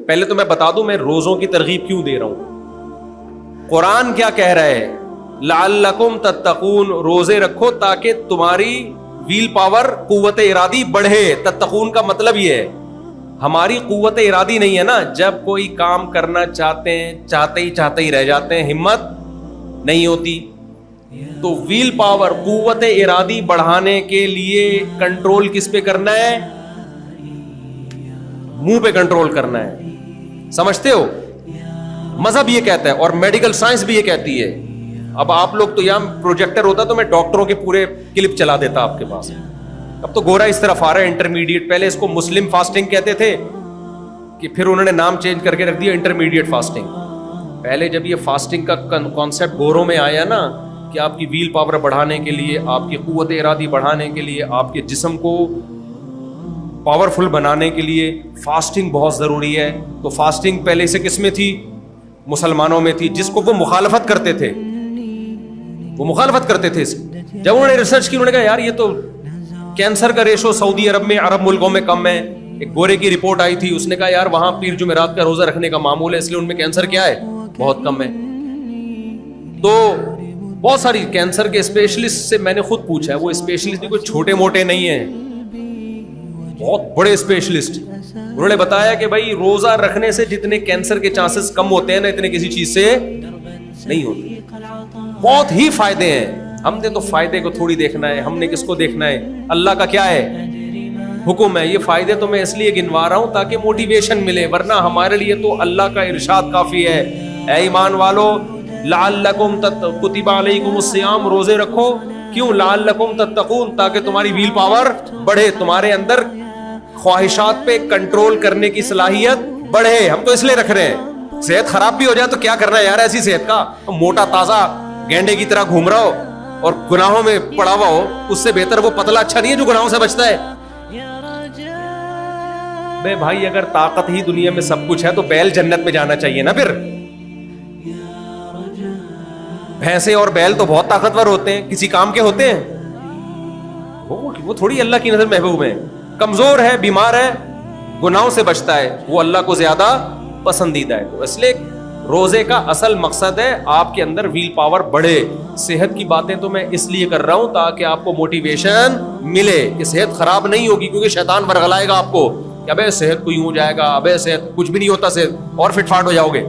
پہلے تو میں بتا دوں میں روزوں کی ترغیب کیوں دے رہا ہوں. قرآن کیا کہہ رہا ہے؟ لعلکم تتقون، روزے رکھو تاکہ تمہاری ویل پاور، قوت ارادی بڑھے. تتقون کا مطلب یہ ہے ہماری قوت ارادی نہیں ہے نا، جب کوئی کام کرنا چاہتے ہیں چاہتے ہی رہ جاتے ہیں، ہمت نہیں ہوتی. تو ویل پاور، قوت ارادی بڑھانے کے لیے کنٹرول کس پہ کرنا ہے؟ منہ پہ کنٹرول کرنا ہے. سمجھتے ہو؟ مذہب یہ کہتا ہے اور میڈیکل سائنس بھی یہ کہتی ہے. اب آپ لوگ تو یہاں پروجیکٹر ہوتا تو میں ڈاکٹروں کے پورے کلپ چلا دیتا آپ کے پاس. اب تو گورا اس طرف آ رہا ہے انٹرمیڈیٹ. پہلے اس کو مسلم فاسٹنگ کہتے تھے کہ پھر انہوں نے نام چینج کر کے رکھ دیا انٹرمیڈیٹ فاسٹنگ. پہلے جب یہ فاسٹنگ کا کانسیپٹ گوروں میں آیا نا کہ آپ کی ویل پاور بڑھانے کے لیے، آپ کی قوت ارادی بڑھانے کے لیے، آپ کے جسم کو پاورفل بنانے کے لیے فاسٹنگ بہت ضروری ہے. تو فاسٹنگ پہلے سے کس میں تھی؟ مسلمانوں میں تھی، جس کو وہ مخالفت کرتے تھے. جب انہوں نے ریسرچ کی، انہوں نے کہا یار یہ تو کینسر کا ریشو سعودی عرب میں، عرب ملکوں میں کم ہے. ایک گورے کی رپورٹ آئی تھی، اس نے کہا یار وہاں پیر جمعرات کا روزہ رکھنے کا معمول ہے، اس لیے ان میں کینسر کیا ہے؟ بہت کم ہے. تو بہت ساری کینسر کے اسپیشلسٹ سے میں نے خود پوچھا ہے، وہ اسپیشلسٹ بھی کوئی چھوٹے موٹے نہیں ہیں، بہت بڑے اسپیشلسٹ. انہوں نے بتایا کہ بھائی روزہ رکھنے سے جتنے کینسر کے چانسز کم ہوتے ہیں نا، اتنے کسی چیز سے نہیں ہوتے. بہت ہی فائدے ہیں. ہم نے تو فائدے کو تھوڑی دیکھنا ہے، ہم نے کس کو دیکھنا ہے؟ اللہ کا کیا ہے حکم ہے. یہ فائدے تو میں اس لیے گنوا رہا ہوں تاکہ موٹیویشن ملے، ورنہ ہمارے لیے تو اللہ کا ارشاد کافی ہے. اے ایمان والو لعلکم کتب علیکم الصیام، روزے رکھو. کیوں؟ لعلکم تتقون، تاکہ تمہاری ویل پاور بڑھے، تمہارے اندر خواہشات پہ کنٹرول کرنے کی صلاحیت بڑھے. ہم تو اس لیے رکھ رہے ہیں. صحت خراب بھی ہو جائے تو کیا کرنا ہے یار ایسی صحت کا؟ موٹا تازہ گینڈے کی طرح گھوم رہا ہو اور گناہوں میں پڑا ہوا ہو، اس سے بہتر وہ پتلا اچھا نہیں ہے جو گناہوں سے بچتا ہے. بے بھائی اگر طاقت ہی دنیا میں سب کچھ ہے تو بیل جنت میں جانا چاہیے نا. پھر بھینسے اور بیل تو بہت طاقتور ہوتے ہیں، کسی کام کے ہوتے ہیں؟ وہ تھوڑی اللہ کی نظر محبوب ہے. کمزور ہے، بیمار ہے، گناہوں سے بچتا ہے، وہ اللہ کو زیادہ پسندیدہ ہے. تو اس لیے روزے کا اصل مقصد ہے آپ کے اندر ویل پاور بڑھے. صحت کی باتیں تو میں اس لیے کر رہا ہوں تاکہ آپ کو موٹیویشن ملے کہ صحت خراب نہیں ہوگی، کیونکہ شیطان ورغلائے گا آپ کو کہ ابے صحت کو یوں ہو جائے گا، ابے صحت کچھ بھی نہیں ہوتا، صحت اور فٹ فاٹ ہو جاؤ گے.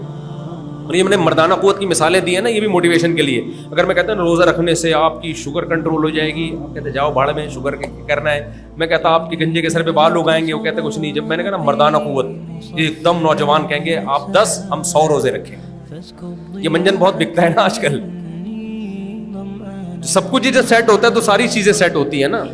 اور یہ میں نے مردانہ قوت کی مثالیں دی ہیں نا، یہ بھی موٹیویشن کے لیے. اگر میں کہتا ہوں روزہ رکھنے سے آپ کی شوگر کنٹرول ہو جائے گی، آپ کہتے جاؤ بھاڑ میں، شوگر کرنا ہے. میں کہتا آپ کے گنجے کے سر پہ بال اگائیں گے، وہ کہتے کچھ نہیں. جب میں نے کہا نا مردانہ قوت، ایک دم نوجوان کہیں گے آپ 10 ہم 100 روزے رکھیں. یہ منجن بہت بکتا ہے نا آج کل. سب کچھ جب سیٹ ہوتا ہے تو ساری چیزیں سیٹ ہوتی ہیں نا.